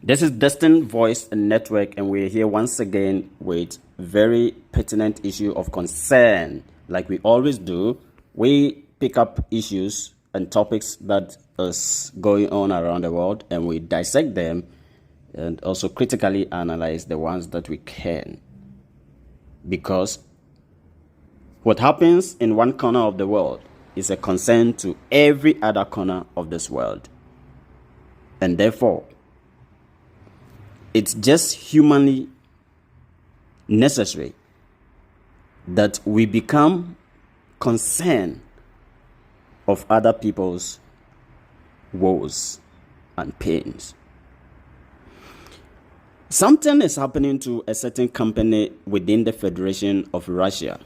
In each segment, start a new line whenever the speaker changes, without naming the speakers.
This is Destined Voice Network, and we're here once again with very pertinent issue of concern. Like we always do, we pick up issues and topics that is going on around the world, and we dissect them and also critically analyze the ones that we can. Because what happens in one corner of the world is a concern to every other corner of this world. And therefore, it's just humanly necessary that we become concerned of other people's woes and pains. Something is happening to a certain company within the Federation of Russia.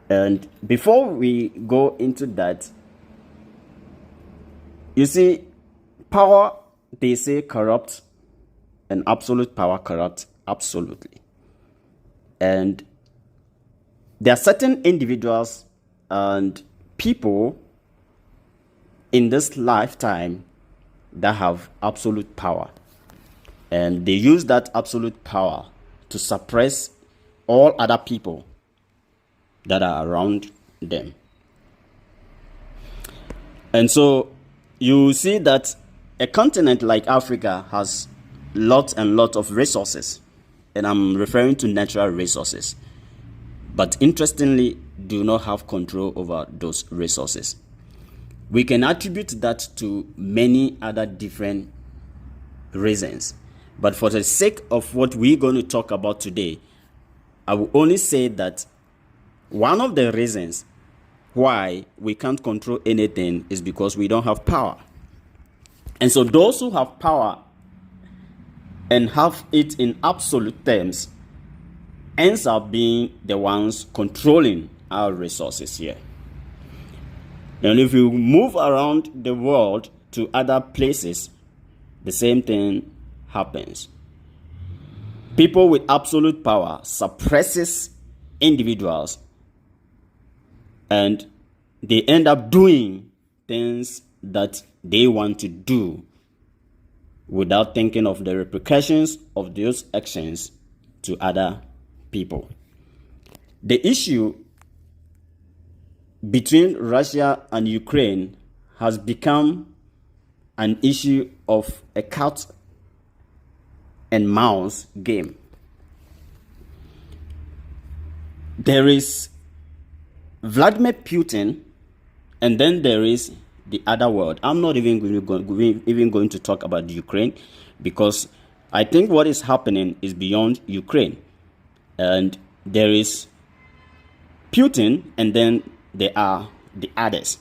And before we go into that, you see, power, they say, corrupt, and absolute power corrupts absolutely. And there are certain individuals and people in this lifetime that have absolute power. And they use that absolute power to suppress all other people that are around them. And so you see that a continent like Africa has lots and lots of resources, and I'm referring to natural resources, but interestingly do not have control over those resources. We can attribute that to many other different reasons, but for the sake of what we're going to talk about today, I will only say that one of the reasons why we can't control anything is because we don't have power. And so those who have power and have it in absolute terms ends up being the ones controlling our resources here. And if you move around the world to other places, the same thing happens. People with absolute power suppresses individuals, and they end up doing things that they want to do without thinking of the repercussions of those actions to other people. The issue between Russia and Ukraine has become an issue of a cat and mouse game. There is Vladimir Putin, and then there is the other world. I'm not even going to talk about Ukraine, because I think what is happening is beyond Ukraine. And there is Putin, and then there are the others.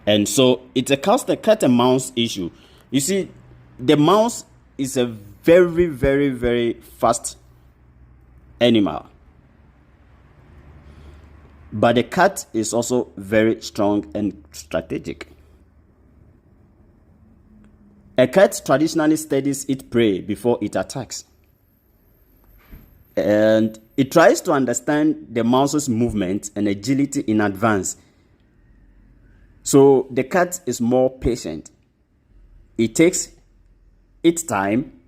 And so it's a cat and mouse issue. You see, the mouse is a very, very, very fast animal. But the cat is also very strong and strategic. A cat traditionally studies its prey before it attacks. And it tries to understand the mouse's movement and agility in advance. So the cat is more patient. It takes its time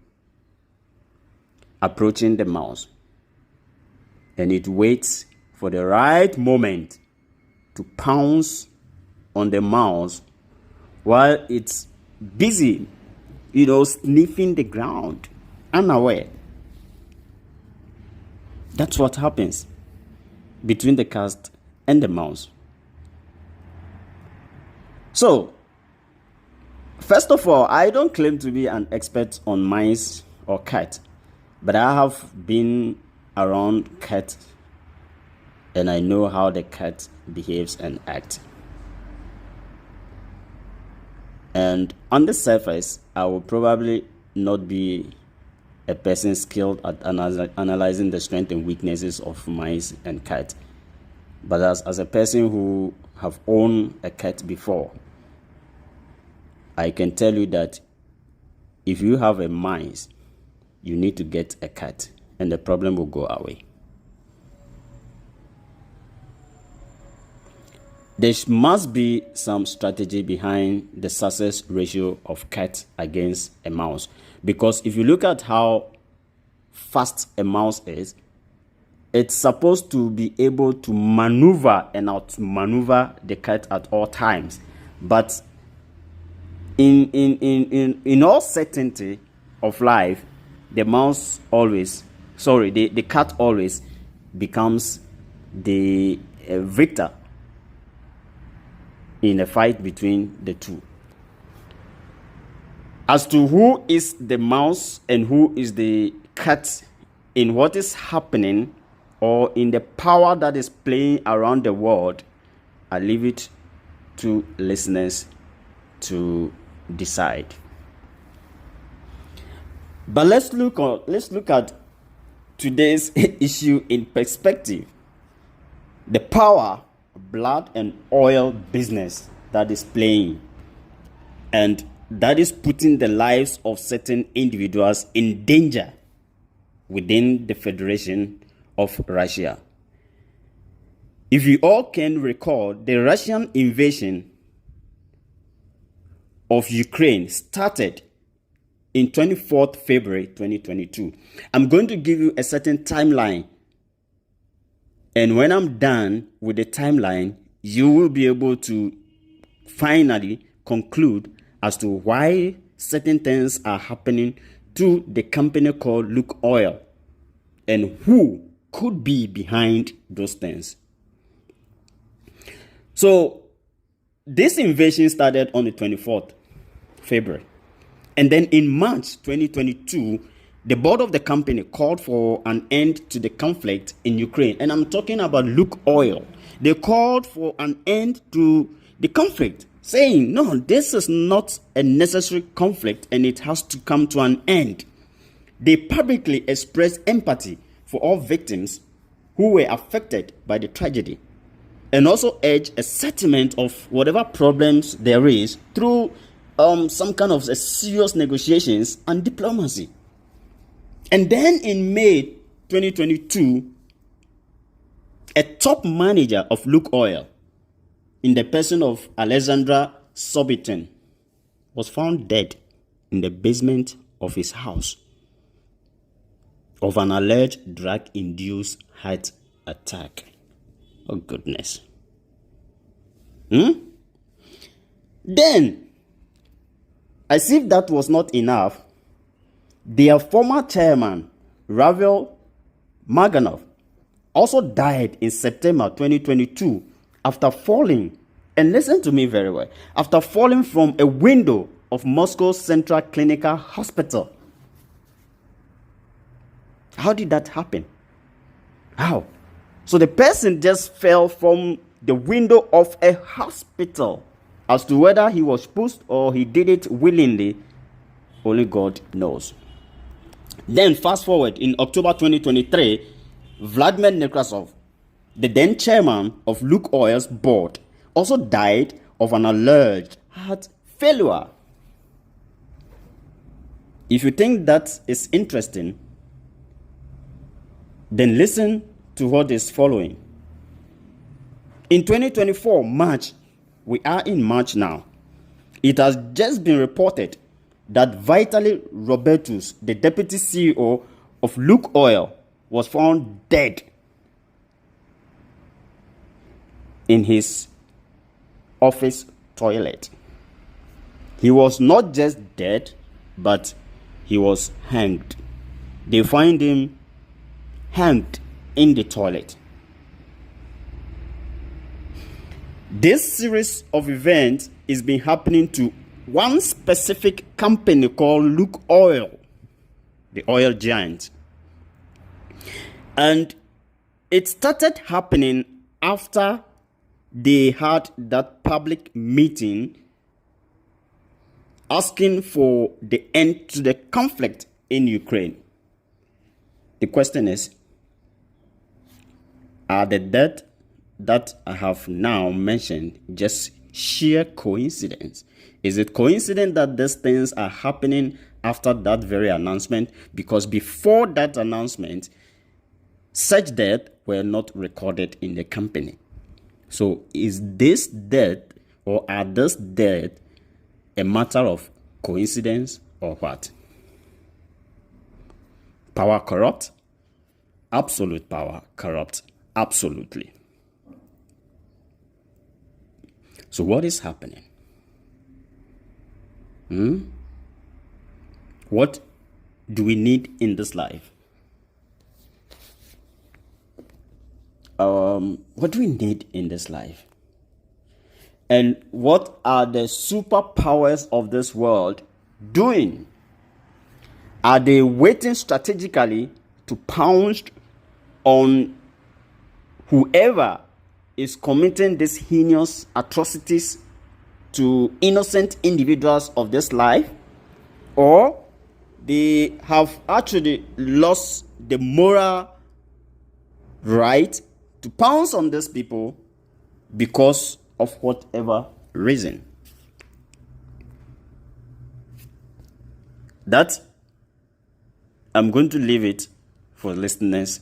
approaching the mouse, and it waits for the right moment to pounce on the mouse while it's busy, sniffing the ground, unaware. That's what happens between the cat and the mouse. So, first of all, I don't claim to be an expert on mice or cat, but I have been around cats, and I know how the cat behaves and acts. And on the surface, I will probably not be a person skilled at analyzing the strengths and weaknesses of mice and cats. But as a person who have owned a cat before, I can tell you that if you have a mice, you need to get a cat, and the problem will go away. There must be some strategy behind the success ratio of cat against a mouse. Because if you look at how fast a mouse is, it's supposed to be able to maneuver and outmaneuver the cat at all times. But in all certainty of life, the cat always becomes the victor in a fight between the two. As to who is the mouse and who is the cat in what is happening or in the power that is playing around the world, I leave it to listeners to decide. But let's look at today's issue in perspective. The power, blood and oil business that is playing, and that is putting the lives of certain individuals in danger within the Federation of Russia. If you all can recall, the Russian invasion of Ukraine started in 24th February 2022. I'm going to give you a certain timeline. And when I'm done with the timeline, you will be able to finally conclude as to why certain things are happening to the company called Lukoil and who could be behind those things. So this invasion started on the 24th February. And then in March 2022, the board of the company called for an end to the conflict in Ukraine. And I'm talking about Lukoil. They called for an end to the conflict, saying, no, this is not a necessary conflict and it has to come to an end. They publicly expressed empathy for all victims who were affected by the tragedy and also urged a settlement of whatever problems there is through some kind of serious negotiations and diplomacy. And then in May 2022, a top manager of Lukoil, in the person of Alexander Subbotin, was found dead in the basement of his house of an alleged drug-induced heart attack. Oh, goodness. Then, as if that was not enough, their former chairman, Ravel Maganov, also died in September 2022 after falling, and listen to me very well, after falling from a window of Moscow's Central Clinical Hospital. How did that happen? How? So the person just fell from the window of a hospital. As to whether he was pushed or he did it willingly, only God knows. Then fast forward, in October 2023, Vladimir Nekrasov, the then chairman of Lukoil's board, also died of an alleged heart failure. If you think that is interesting, then listen to what is following. In 2024, March, we are in March now, it has just been reported that Vitaly Robertus, the deputy CEO of Lukoil, was found dead in his office toilet. He was not just dead, but he was hanged. They find him hanged in the toilet. This series of events is been happening to one specific company called Lukoil, the oil giant. And it started happening after they had that public meeting asking for the end to the conflict in Ukraine. The question is, are the death that I have now mentioned just sheer coincidence? Is it coincidence that these things are happening after that very announcement? Because before that announcement, such deaths were not recorded in the company. So is this death, or are this death, a matter of coincidence or what? Power corrupt? Absolute power corrupt absolutely. So what is happening? What do we need in this life? What do we need in this life? And what are the superpowers of this world doing? Are they waiting strategically to pounce on whoever is committing these heinous atrocities to innocent individuals of this life? Or they have actually lost the moral right to pounce on these people because of whatever reason? That I'm going to leave it for listeners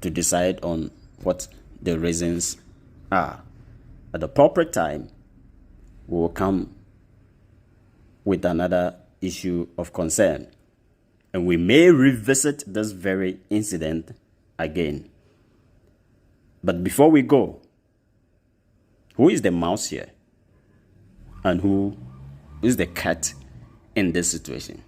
to decide on what the reasons are. At the appropriate time, we will come with another issue of concern, and we may revisit this very incident again. But before we go, who is the mouse here? And who is the cat in this situation?